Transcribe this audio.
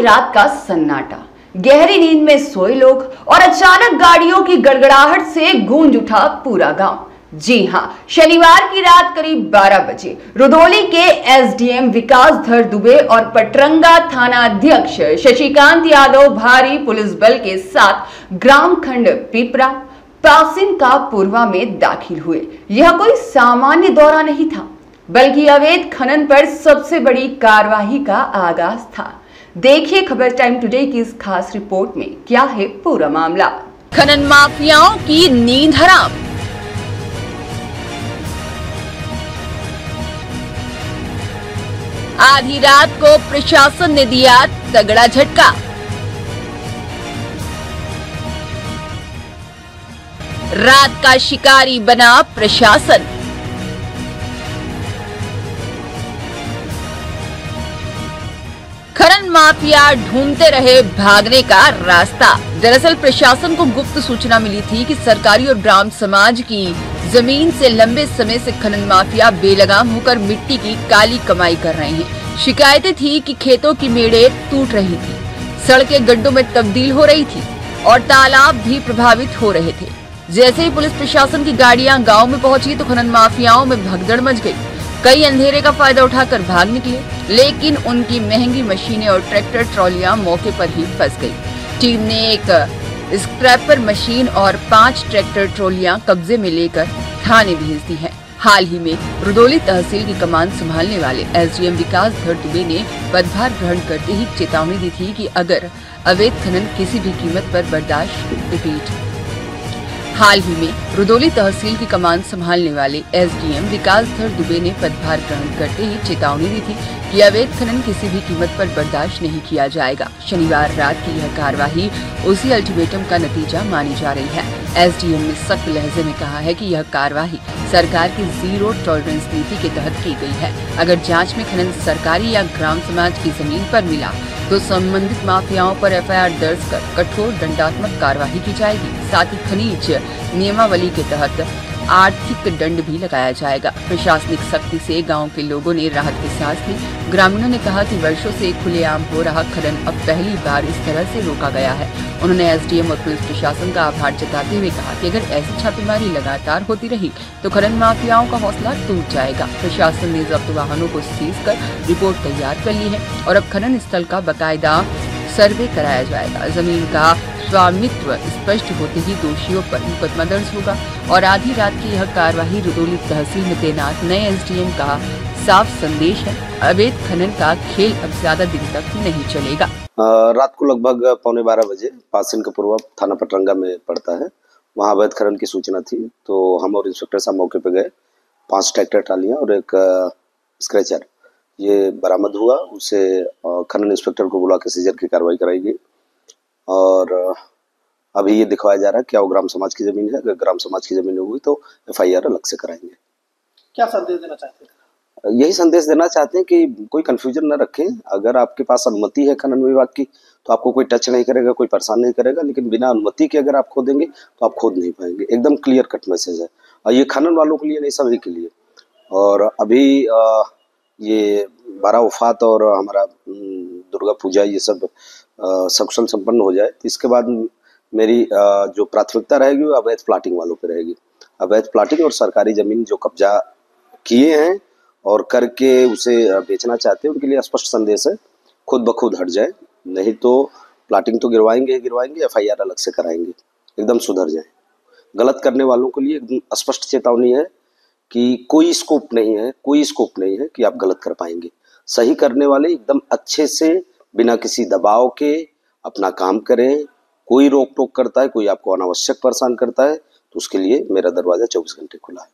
रात का सन्नाटा, गहरी नींद में सोए लोग और अचानक गाड़ियों की गड़गड़ाहट से गूंज उठा पूरा गांव। जी हां, शनिवार की रात करीब 12 बजे रुदौली के एसडीएम विकासधर दुबे और पटरंगा थाना अध्यक्ष शशिकांत यादव भारी पुलिस बल के साथ ग्राम खंड पिपरा पासिन का पूर्वा में दाखिल हुए। यह कोई सामान्य दौरा नहीं था, बल्कि अवैध खनन पर सबसे बड़ी कार्रवाई का आगाज था। देखिए खबर टाइम टुडे की इस खास रिपोर्ट में क्या है पूरा मामला। खनन माफियाओं की नींद हराम। आधी रात को प्रशासन ने दिया तगड़ा झटका। रात का शिकारी बना प्रशासन। खनन माफिया ढूंढते रहे भागने का रास्ता। दरअसल प्रशासन को गुप्त सूचना मिली थी कि सरकारी और ग्राम समाज की जमीन से लंबे समय से खनन माफिया बेलगाम होकर मिट्टी की काली कमाई कर रहे हैं। शिकायतें थी कि खेतों की मेड़ें टूट रही थी, सड़कें गड्ढों में तब्दील हो रही थी और तालाब भी प्रभावित हो रहे थे। जैसे ही पुलिस प्रशासन की गाड़ियां गांव में पहुंची तो खनन माफियाओं में भगदड़ मच गई। कई अंधेरे का फायदा उठाकर भाग निकले, लेकिन उनकी महंगी मशीनें और ट्रैक्टर ट्रॉलियां मौके पर ही फंस गई। टीम ने एक स्क्रैपर मशीन और 5 ट्रैक्टर ट्रॉलियां कब्जे में लेकर थाने भेज दी हैं। हाल ही में रुदौली तहसील की कमान संभालने वाले एसडीएम विकासधर दुबे ने पदभार ग्रहण करते ही चेतावनी दी थी कि अगर अवैध खनन किसी भी कीमत पर बर्दाश्त हाल ही में रुदौली तहसील की कमान संभालने वाले एसडीएम विकासधर दुबे ने पदभार ग्रहण करते ही चेतावनी दी थी कि अवैध खनन किसी भी कीमत पर बर्दाश्त नहीं किया जाएगा। शनिवार रात की यह कार्रवाई उसी अल्टीमेटम का नतीजा मानी जा रही है। एसडीएम ने सख्त लहजे में कहा है कि यह कार्रवाई सरकार की जीरो टॉलरेंस नीति के तहत की गई है। अगर जांच में खनन सरकारी या ग्राम समाज की जमीन पर मिला तो संबंधित माफियाओं पर एफआईआर दर्ज कर कठोर दंडात्मक कार्रवाई की जाएगी। साथ ही खनिज नियमावली के तहत आर्थिक दंड भी लगाया जाएगा। प्रशासनिक सख्ती से गांव के लोगों ने राहत की सांस ली। ग्रामीणों ने कहा कि वर्षों से खुलेआम हो रहा खनन अब पहली बार इस तरह से रोका गया है। उन्होंने एसडीएम और पुलिस प्रशासन का आभार जताते हुए कहा कि अगर ऐसी छापेमारी लगातार होती रही तो खनन माफियाओं का हौसला टूट जाएगा। प्रशासन ने जब्त वाहनों को सीज कर रिपोर्ट तैयार कर ली है और अब खनन स्थल का बाकायदा सर्वे कराया जाएगा। जमीन का स्वामित्व स्पष्ट होते ही दोषियों पर मुकदमा दर्ज होगा और आधी रात की यह कार्रवाई रुदौली तहसील में तैनात नए एसडीएम का साफ संदेश है। अवैध खनन का खेल अब ज्यादा दिन तक नहीं चलेगा। रात को लगभग 11:15 बजे पासिन का पूर्वा थाना पटरंगा में पड़ता है, वहाँ अवैध खनन की सूचना थी तो हम और इंस्पेक्टर साहब मौके पे गए। 5 ट्रैक्टर ट्रालियां और एक स्क्रैचर ये बरामद हुआ। उसे खनन इंस्पेक्टर को बुला के सीजर की कार्रवाई कराई गई और अभी ये दिखवाया जा रहा है क्या वो ग्राम समाज की जमीन है। अगर ग्राम समाज की जमीन होगी तो एफआईआर अलग से कराएंगे। क्या संदेश देना चाहते हैं? यही संदेश देना चाहते हैं कि कोई कंफ्यूजन न रखें। अगर आपके पास अनुमति है खनन विभाग की तो आपको कोई टच नहीं करेगा, कोई परेशान नहीं करेगा, लेकिन बिना अनुमति के अगर आप खोदेंगे तो आप खोद नहीं पाएंगे। एकदम क्लियर कट मैसेज है और ये खनन वालों के लिए नहीं, सभी के लिए। और अभी ये 12 वफात और हमारा दुर्गा पूजा ये सब सकुशल संपन्न हो जाए तो इसके बाद मेरी जो प्राथमिकता रहेगी वो अवैध प्लाटिंग वालों पे रहेगी। अवैध प्लाटिंग और सरकारी जमीन जो कब्जा किए हैं और करके उसे बेचना चाहते हैं उनके लिए स्पष्ट संदेश है, खुद ब खुद हट जाए, नहीं तो प्लाटिंग तो गिरवाएंगे, एफआईआर अलग से कराएंगे, एकदम सुधर जाए। गलत करने वालों के लिए एकदम स्पष्ट चेतावनी है कि कोई स्कोप नहीं है कि आप गलत कर पाएंगे। सही करने वाले एकदम अच्छे से बिना किसी दबाव के अपना काम करें। कोई रोक टोक करता है, कोई आपको अनावश्यक परेशान करता है तो उसके लिए मेरा दरवाजा 24 घंटे खुला है।